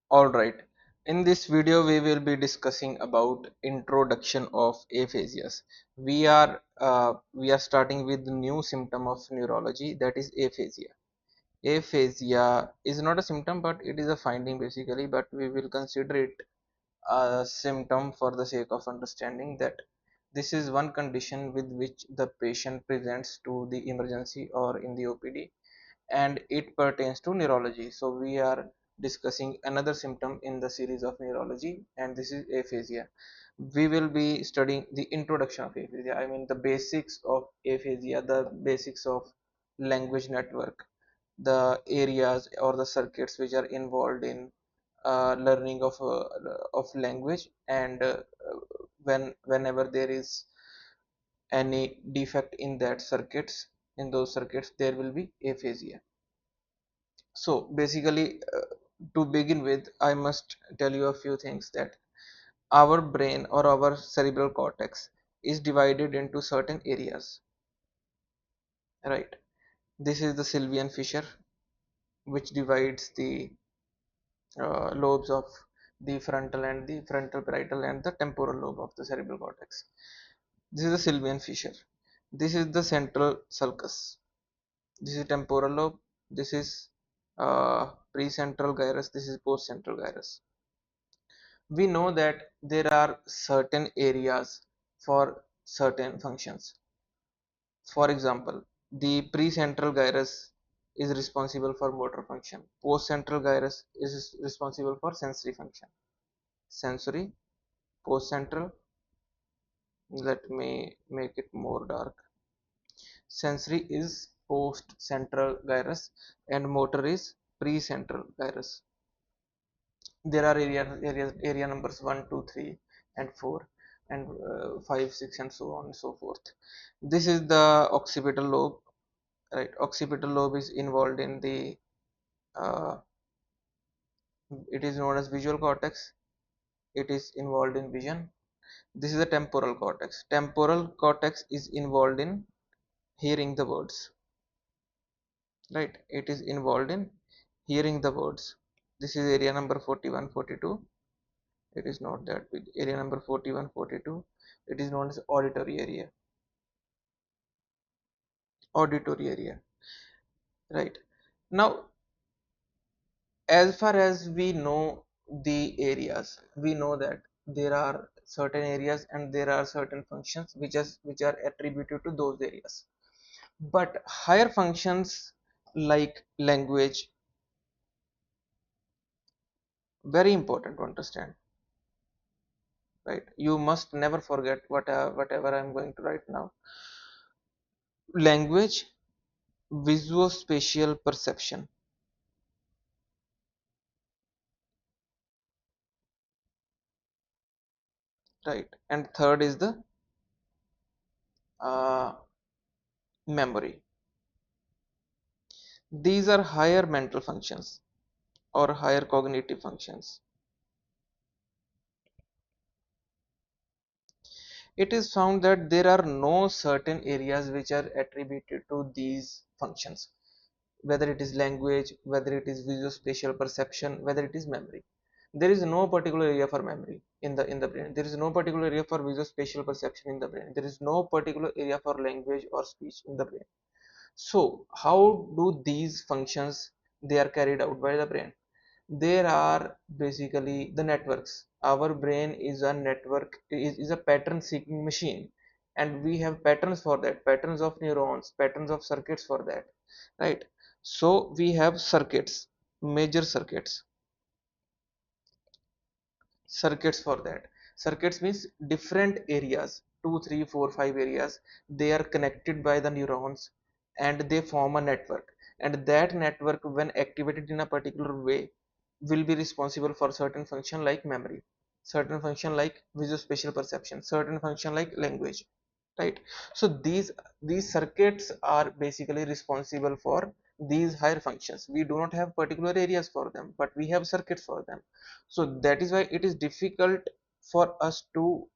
All right. In this video, we will be discussing about introduction of aphasias. We are starting with the new symptom of neurology, that is aphasia. Aphasia is not a symptom, but it is a finding basically. But we will consider it a symptom for the sake of understanding that this is one condition with which the patient presents to the emergency or in the OPD, and it pertains to neurology. So we are discussing another symptom in the series of neurology, and this is aphasia. We will be studying the introduction of aphasia, I mean the basics of aphasia, the basics of language network, the areas or the circuits which are involved in learning of language, and whenever there is any defect in that circuits, in those circuits there will be aphasia. So basically, to begin with, I must tell you a few things that our brain or our cerebral cortex is divided into certain areas, right? This is the Sylvian fissure, which divides the lobes of the frontal parietal and the temporal lobe of the cerebral cortex. This is the Sylvian fissure. This is the central sulcus. This is temporal lobe. This is precentral gyrus. This is postcentral gyrus. We know that there are certain areas for certain functions. For example, the precentral gyrus is responsible for motor function. Postcentral gyrus is responsible for sensory function. Sensory, postcentral, let me make it more dark. Sensory is postcentral gyrus and motor is precentral gyrus. There are area numbers 1, 2, 3, and 4, and 5, 6, and so on and so forth. This is the occipital lobe, right? Occipital lobe is involved in the uh, it is known as visual cortex. It is involved in vision. This is the temporal cortex. Temporal cortex is involved in hearing the words, right? It is involved in hearing the words. This is area number 41, 42. It is not that big. Area number 41, 42. It is known as auditory area. Auditory area, right? Now, as far as we know the areas, we know that there are certain areas and there are certain functions which are attributed to those areas. But higher functions like language, very important to understand, right? You must never forget whatever I'm going to write now. Language, visuospatial perception, right? And third is the uh, memory. These are higher mental functions or higher cognitive functions. It is found that there are no certain areas which are attributed to these functions, whether it is language, whether it is visuospatial perception, whether it is memory. There is no particular area for memory in the brain. There is no particular area for visuospatial perception in the brain. There is no particular area for language or speech in the brain. So how do these functions they are carried out by the brain? There are basically the networks. Our brain is a network, is a pattern seeking machine, and we have patterns for that, patterns of neurons, patterns of circuits for that, right? So we have circuits, major circuits for that. Circuits means different areas, 2, 3, 4, 5 areas. They are connected by the neurons and they form a network, and that network when activated in a particular way will be responsible for certain function like memory, certain function like visuospatial perception, certain function like language, right? So these circuits are basically responsible for these higher functions. We do not have particular areas for them, but we have circuits for them. So that is why it is difficult for us to,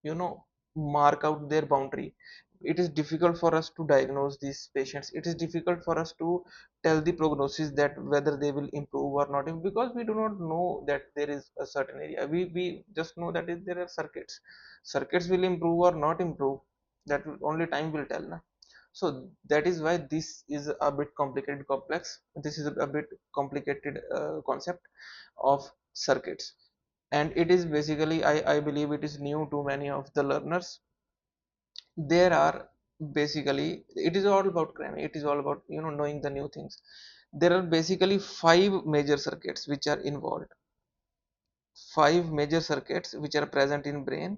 you know, mark out their boundary. it is difficult for us to diagnose these patients. It is difficult for us to tell the prognosis that whether they will improve or not, because we do not know that there is a certain area. We just know that there are circuits will improve or not improve, that only time will tell na. So that is why this is a bit complicated complex this is a bit complicated concept of circuits. And it is basically, I believe it is new to many of the learners. There are basically, it is all about cramming, it is all about knowing the new things. There are basically five major circuits which are involved, five major circuits which are present in brain,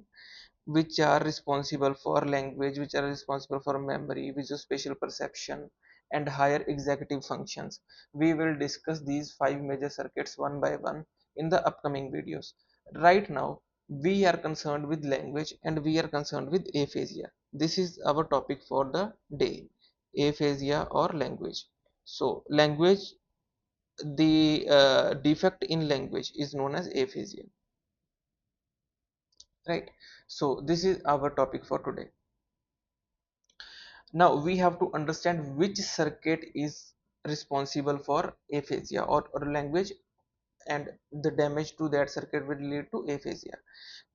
which are responsible for language, which are responsible for memory, visual-spatial perception, and higher executive functions. We will discuss these five major circuits one by one in the upcoming videos. Right now, we are concerned with language and we are concerned with aphasia. This is our topic for the day, aphasia or language. So, language, the defect in language is known as aphasia, right? So, this is our topic for today. Now we have to understand which circuit is responsible for aphasia or language, and the damage to that circuit will lead to aphasia.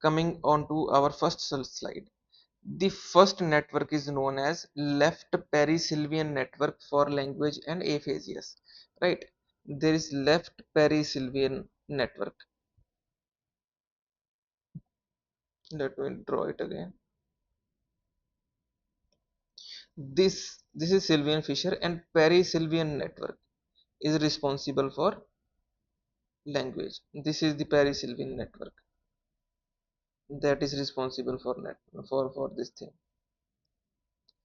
Coming on to our first slide. The first network is known as left perisylvian network for language and aphasias. Right? There is left perisylvian network. Let me draw it again. This is Sylvian Fisher, and perisylvian network is responsible for language. This is the perisylvian network that is responsible for for this thing,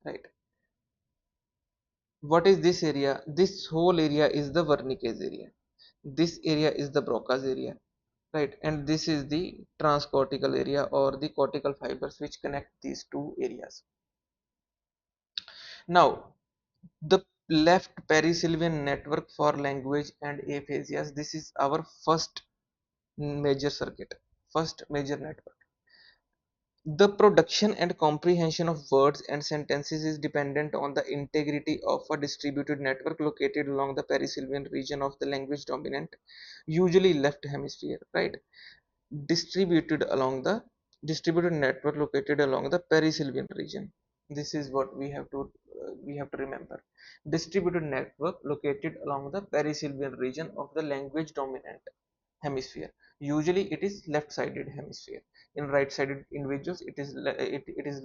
right? What is this area? This whole area is the Wernicke's area. This area is the Broca's area, right? And this is the transcortical area or the cortical fibers which connect these two areas. Now, the left perisylvian network for language and aphasias. This is our first major circuit, first major network. The production and comprehension of words and sentences is dependent on the integrity of a distributed network located along the perisylvian region of the language dominant, usually left hemisphere, right? Distributed along the distributed network located along the perisylvian region. This is what we have to remember. Distributed network located along the perisylvian region of the language dominant hemisphere. Usually it is left-sided hemisphere. In right-sided individuals, it is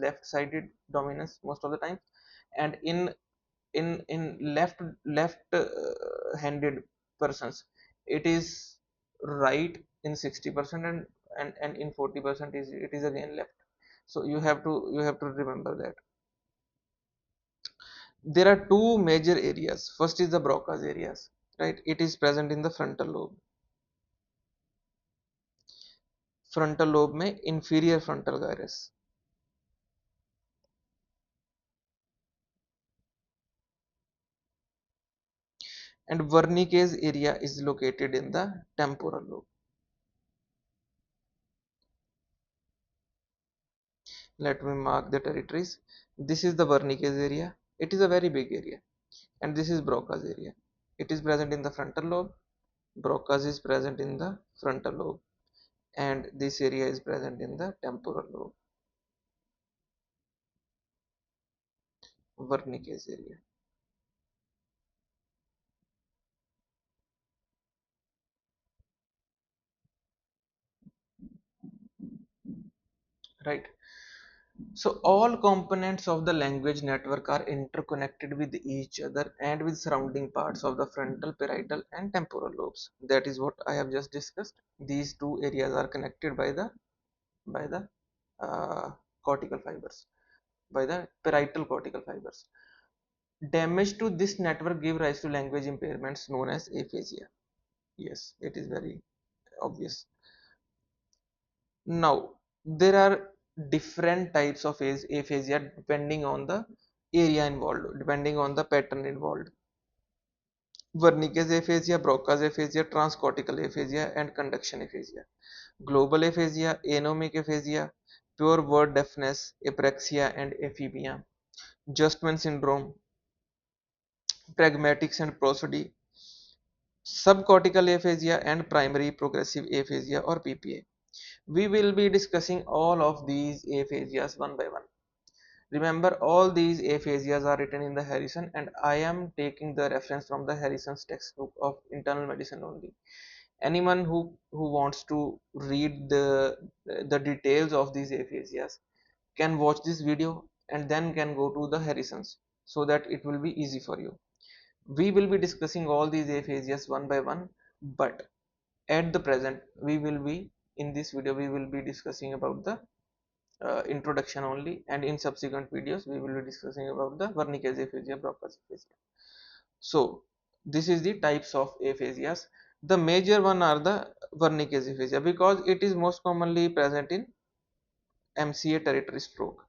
left-sided dominance most of the time, and in left handed persons, it is right in 60%, and in 40% is it is again left. So you have to remember that. There are two major areas. First is the Broca's areas, right? It is present in the frontal lobe. Frontal lobe में inferior frontal gyrus, and Wernicke's area is located in the temporal lobe. Let me mark the territories. This is the Wernicke's area. It is a very big area, and this is Broca's area. It is present in the frontal lobe. Broca's is present in the frontal lobe, and this area is present in the temporal lobe. Wernicke's area. Right. So all components of the language network are interconnected with each other and with surrounding parts of the frontal, parietal and temporal lobes. That is what I have just discussed. These two areas are connected by the uh, cortical fibers, by the parietal cortical fibers. Damage to this network give rise to language impairments known as aphasia. Yes, it is very obvious. Now, there are different types of aphasia depending on the area involved, depending on the pattern involved. Wernicke's aphasia, Broca's aphasia, transcortical aphasia, and conduction aphasia. Global aphasia, anomic aphasia, pure word deafness, apraxia, and aphibia. Justman syndrome, pragmatics and prosody, subcortical aphasia, and primary progressive aphasia or PPA. We will be discussing all of these aphasias one by one. Remember, all these aphasias are written in the Harrison, and I am taking the reference from the Harrison's textbook of internal medicine only. Anyone who wants to read the details of these aphasias can watch this video and then can go to the Harrison's, so that it will be easy for you. We will be discussing all these aphasias one by one, but at the present we will be in this video we will be discussing about the introduction only, and in subsequent videos we will be discussing about the Wernicke's aphasia, Broca's aphasia. So this is the types of aphasias. The major one are the Wernicke's aphasia, because it is most commonly present in MCA territory stroke.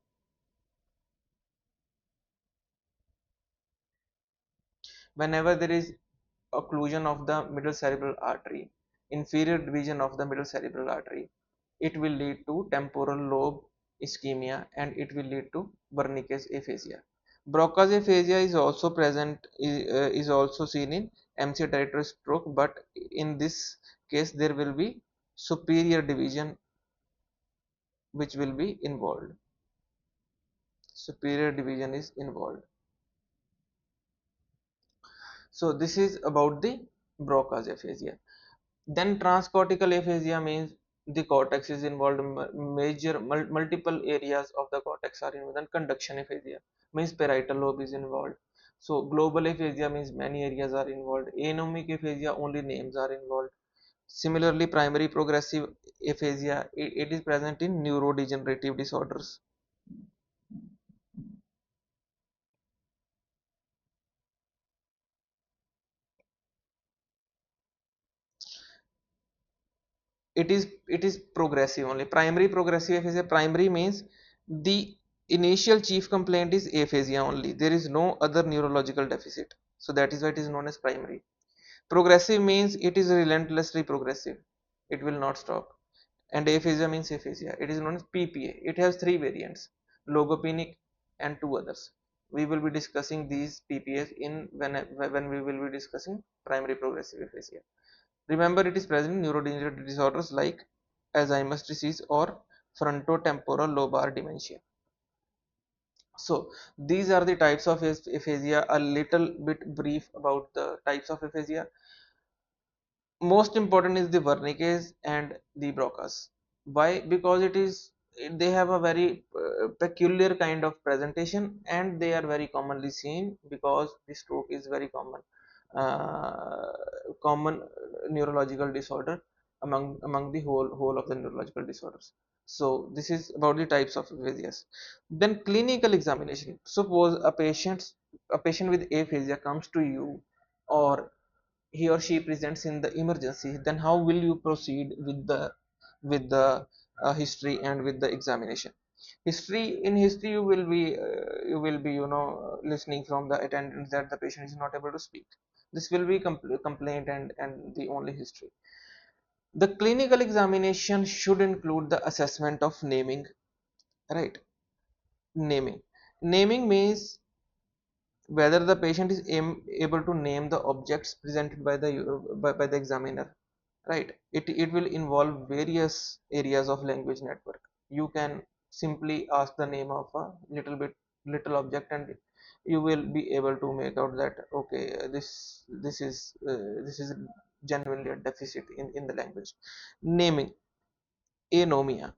Whenever there is occlusion of the middle cerebral artery, inferior division of the middle cerebral artery, it will lead to temporal lobe ischemia, and it will lead to Wernicke's aphasia. Broca's aphasia is also present, is also seen in MCA territory stroke, but in this case there will be superior division which will be involved. Superior division is involved. So this is about the Broca's aphasia. Then transcortical aphasia means the cortex is involved, multiple areas of the cortex are involved. Then conduction aphasia means parietal lobe is involved. So global aphasia means many areas are involved. Anomic aphasia, only names are involved. Similarly, primary progressive aphasia, it is present in neurodegenerative disorders. It is progressive only. Primary progressive aphasia, primary means the initial chief complaint is aphasia only, there is no other neurological deficit, so that is why it is known as primary. Progressive means it is relentlessly progressive, it will not stop. And aphasia means aphasia, it is known as PPA. It has three variants: logopenic and two others. We will be discussing these PPAs in when we will be discussing primary progressive aphasia. Remember, it is present in neurodegenerative disorders like Alzheimer's disease or frontotemporal lobar dementia. So these are the types of aphasia. A little bit brief about the types of aphasia. Most important is the Wernicke's and the Broca's. Why? Because they have a very peculiar kind of presentation, and they are very commonly seen because the stroke is very uh, common neurological disorder among the whole of the neurological disorders. So this is about the types of aphasias. Then clinical examination. Suppose a patient with aphasia comes to you, or he or she presents in the emergency, then how will you proceed with the history and with the examination? In history you will be listening from the attendants that the patient is not able to speak. This will be complaint and the only history. The clinical examination should include the assessment of naming, right? Naming means whether the patient is able to name the objects presented by the examiner, right? It will involve various areas of language network. You can simply ask the name of a little object, and you will be able to make out that okay, this is genuinely a deficit in the language. Naming, anomia,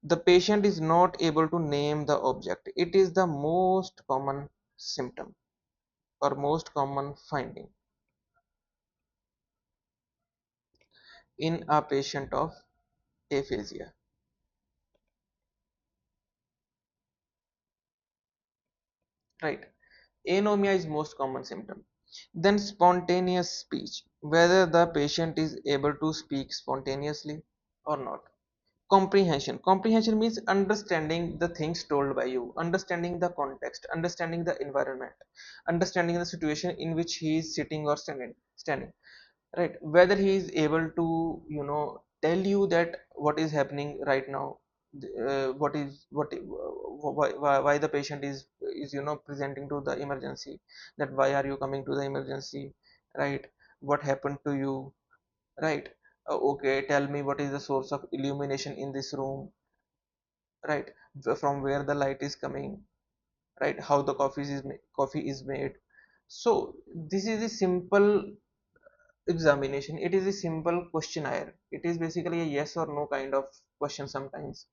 the patient is not able to name the object. It is the most common symptom or most common finding in a patient of aphasia, right? Anomia is most common symptom. Then spontaneous speech, whether the patient is able to speak spontaneously or not. Comprehension means understanding the things told by you, understanding the context, understanding the environment, understanding the situation in which he is sitting or standing, right? Whether he is able to tell you that what is happening right now, what is why the patient is presenting to the emergency, that why are you coming to the emergency, right? What happened to you, right? Okay, tell me what is the source of illumination in this room, right? From where the light is coming, right? How the coffee is made. So this is a simple examination. It is a simple questionnaire. It is basically a yes or no kind of question sometimes.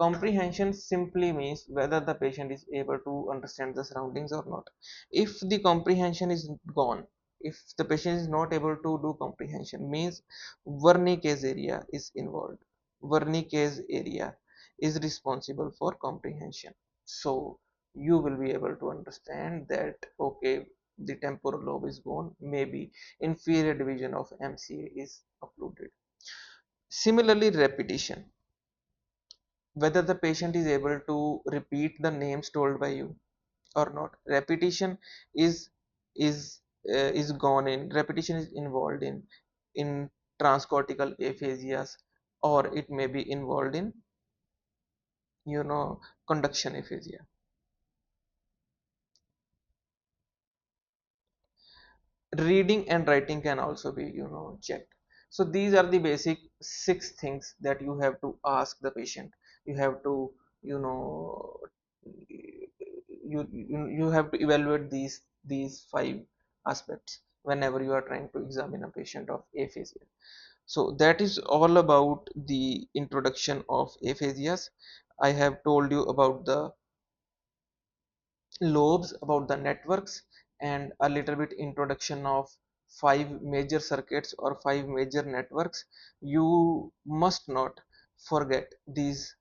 Comprehension simply means whether the patient is able to understand the surroundings or not. If the comprehension is gone, if the patient is not able to do comprehension, means Wernicke's area is involved. Wernicke's area is responsible for comprehension. So you will be able to understand that okay, the temporal lobe is gone, maybe inferior division of MCA is occluded. Similarly, repetition, whether the patient is able to repeat the names told by you or not. Repetition is is is gone in, repetition is involved in transcortical aphasias, or it may be involved in conduction aphasia. Reading and writing can also be checked. So these are the basic six things that you have to ask the patient. You have to you know you have to evaluate these five aspects whenever you are trying to examine a patient of aphasia. So that is all about the introduction of aphasias. I have told you about the lobes, about the networks, and a little bit introduction of five major circuits or five major networks. You must not forget these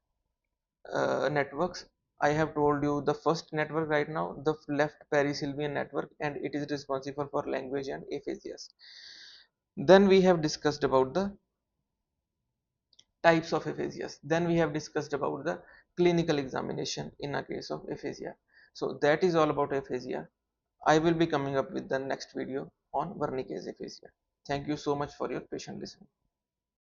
networks. I have told you the first network right now, the left perisylvian network, and it is responsible for language and aphasias. Then we have discussed about the types of aphasias. Then we have discussed about the clinical examination in a case of aphasia. So that is all about aphasia. I will be coming up with the next video on Wernicke's aphasia. Thank you so much for your patient listening.